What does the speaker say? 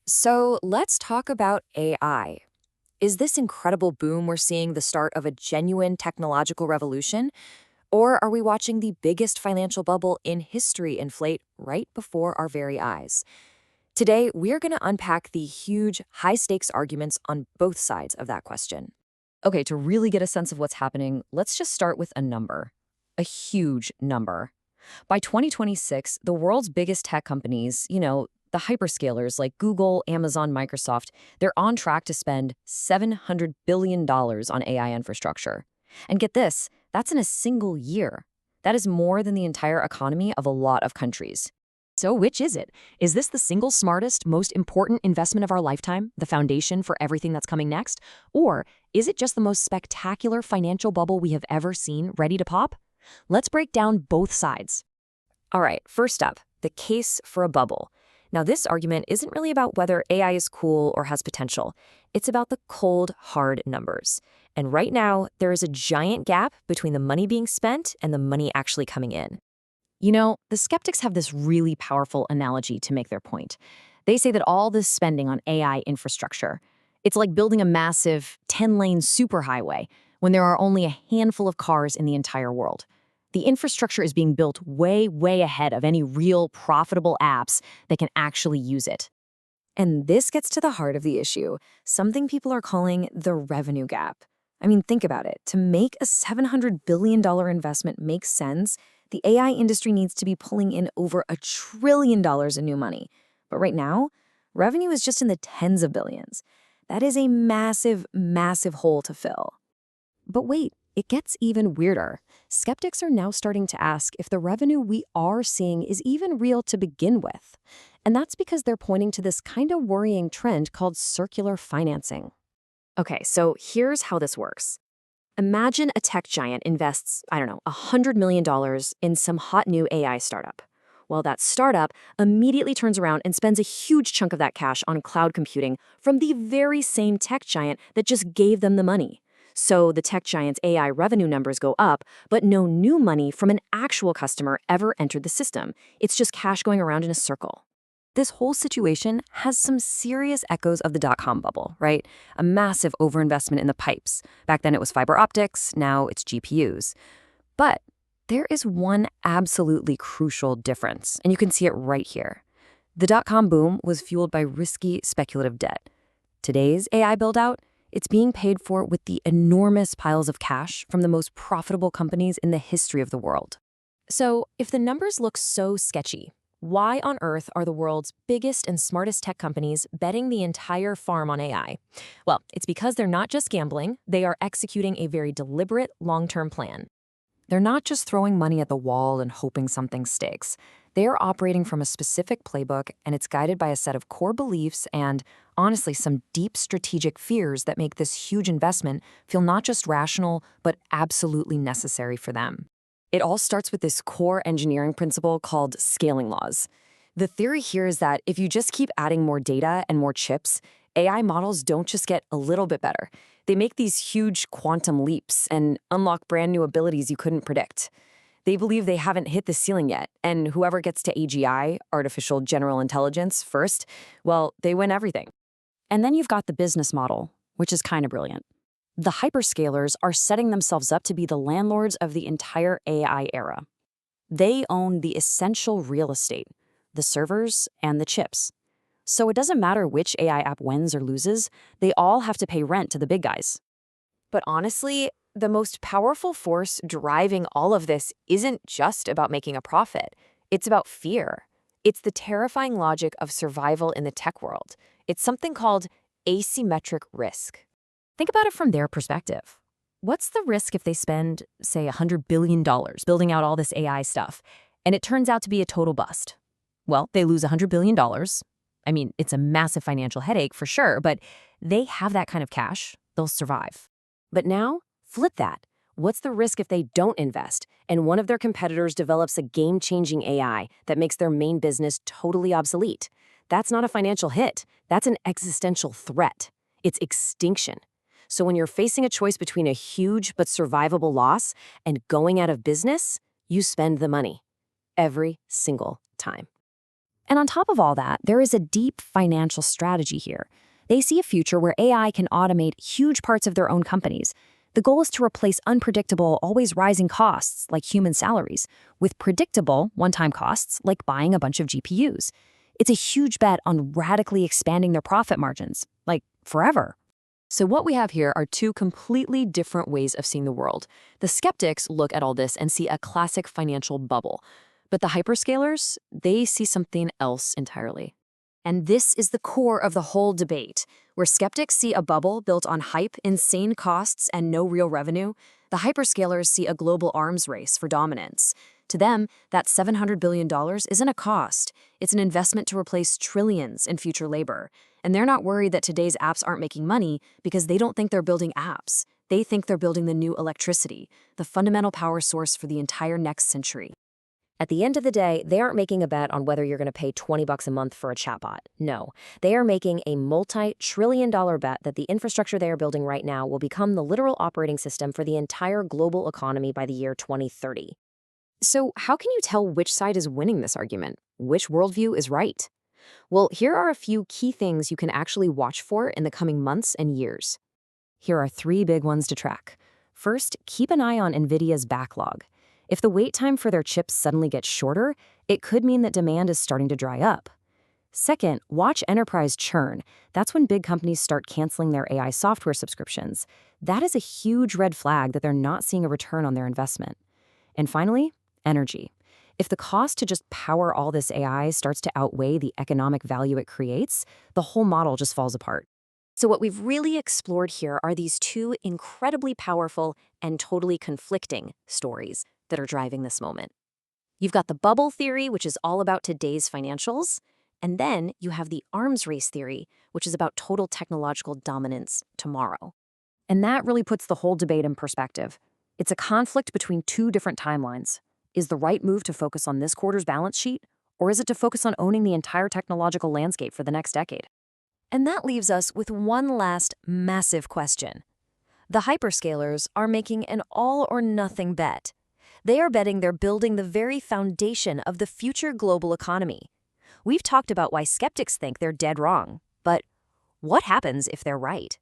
So let's talk about AI. Is this incredible boom we're seeing the start of a genuine technological revolution? Or are we watching the biggest financial bubble in history inflate right before our very eyes? Today, we're going to unpack the huge, high stakes arguments on both sides of that question. Okay, to really get a sense of what's happening, let's just start with a number. A huge number. By 2026, the world's biggest tech companies, the hyperscalers like Google, Amazon, Microsoft, they're on track to spend $700 billion on AI infrastructure. And get this, that's in a single year. That is more than the entire economy of a lot of countries. So, which is it? Is this the single smartest, most important investment of our lifetime, the foundation for everything that's coming next? Or is it just the most spectacular financial bubble we have ever seen ready to pop? Let's break down both sides. All right, first up, the case for a bubble. Now, this argument isn't really about whether AI is cool or has potential. It's about the cold, hard numbers. And right now, there is a giant gap between the money being spent and the money actually coming in. The skeptics have this really powerful analogy to make their point. They say that all this spending on AI infrastructure, it's like building a massive 10-lane superhighway when there are only a handful of cars in the entire world. The infrastructure is being built way, way ahead of any real profitable apps that can actually use it. And this gets to the heart of the issue, something people are calling the revenue gap. I mean, think about it. To make a $700 billion investment make sense, the AI industry needs to be pulling in over $1 trillion in new money. But right now, revenue is just in the tens of billions. That is a massive, massive hole to fill. But wait, it gets even weirder. Skeptics are now starting to ask if the revenue we are seeing is even real to begin with. And that's because they're pointing to this kind of worrying trend called circular financing. Okay, so here's how this works. Imagine a tech giant invests, I don't know, $100 million in some hot new AI startup. Well, that startup immediately turns around and spends a huge chunk of that cash on cloud computing from the very same tech giant that just gave them the money. So the tech giant's AI revenue numbers go up, but no new money from an actual customer ever entered the system. It's just cash going around in a circle. This whole situation has some serious echoes of the dot-com bubble, right? A massive overinvestment in the pipes. Back then it was fiber optics, now it's GPUs. But there is one absolutely crucial difference, and you can see it right here. The dot-com boom was fueled by risky speculative debt. Today's AI build-out, it's being paid for with the enormous piles of cash from the most profitable companies in the history of the world. So, if the numbers look so sketchy, why on earth are the world's biggest and smartest tech companies betting the entire farm on AI? Well, it's because they're not just gambling, they are executing a very deliberate, long-term plan. They're not just throwing money at the wall and hoping something sticks. They are operating from a specific playbook, and it's guided by a set of core beliefs and, honestly, some deep strategic fears that make this huge investment feel not just rational, but absolutely necessary for them. It all starts with this core engineering principle called scaling laws. The theory here is that if you just keep adding more data and more chips, AI models don't just get a little bit better. They make these huge quantum leaps and unlock brand new abilities you couldn't predict. They believe they haven't hit the ceiling yet, and whoever gets to AGI, artificial general intelligence, first, well, they win everything. And then you've got the business model, which is kind of brilliant. The hyperscalers are setting themselves up to be the landlords of the entire AI era. They own the essential real estate, the servers, and the chips. So it doesn't matter which AI app wins or loses, they all have to pay rent to the big guys. But honestly, the most powerful force driving all of this isn't just about making a profit. It's about fear. It's the terrifying logic of survival in the tech world. It's something called asymmetric risk. Think about it from their perspective. What's the risk if they spend, say, $100 billion building out all this AI stuff, and it turns out to be a total bust? Well, they lose $100 billion. I mean, it's a massive financial headache for sure, but they have that kind of cash. They'll survive. But now, flip that. What's the risk if they don't invest and one of their competitors develops a game-changing AI that makes their main business totally obsolete? That's not a financial hit. That's an existential threat. It's extinction. So when you're facing a choice between a huge but survivable loss and going out of business, you spend the money. Every single time. And on top of all that, there is a deep financial strategy here. They see a future where AI can automate huge parts of their own companies. The goal is to replace unpredictable, always rising costs, like human salaries, with predictable, one-time costs, like buying a bunch of GPUs. It's a huge bet on radically expanding their profit margins, like forever. So what we have here are two completely different ways of seeing the world. The skeptics look at all this and see a classic financial bubble. But the hyperscalers, they see something else entirely. And this is the core of the whole debate. Where skeptics see a bubble built on hype, insane costs, and no real revenue, the hyperscalers see a global arms race for dominance. To them, that $700 billion isn't a cost. It's an investment to replace trillions in future labor. And they're not worried that today's apps aren't making money because they don't think they're building apps. They think they're building the new electricity, the fundamental power source for the entire next century. At the end of the day, they aren't making a bet on whether you're going to pay $20 a month for a chatbot. No, they are making a multi-trillion-dollar bet that the infrastructure they are building right now will become the literal operating system for the entire global economy by the year 2030. So how can you tell which side is winning this argument? Which worldview is right? Well, here are a few key things you can actually watch for in the coming months and years. Here are 3 big ones to track. First, keep an eye on NVIDIA's backlog. If the wait time for their chips suddenly gets shorter, it could mean that demand is starting to dry up. Second, watch enterprise churn. That's when big companies start canceling their AI software subscriptions. That is a huge red flag that they're not seeing a return on their investment. And finally, energy. If the cost to just power all this AI starts to outweigh the economic value it creates, the whole model just falls apart. So what we've really explored here are these two incredibly powerful and totally conflicting stories that are driving this moment. You've got the bubble theory, which is all about today's financials, and then you have the arms race theory, which is about total technological dominance tomorrow. And that really puts the whole debate in perspective. It's a conflict between two different timelines. Is the right move to focus on this quarter's balance sheet, or is it to focus on owning the entire technological landscape for the next decade? And that leaves us with one last massive question. The hyperscalers are making an all-or-nothing bet. They are betting they're building the very foundation of the future global economy. We've talked about why skeptics think they're dead wrong, but what happens if they're right?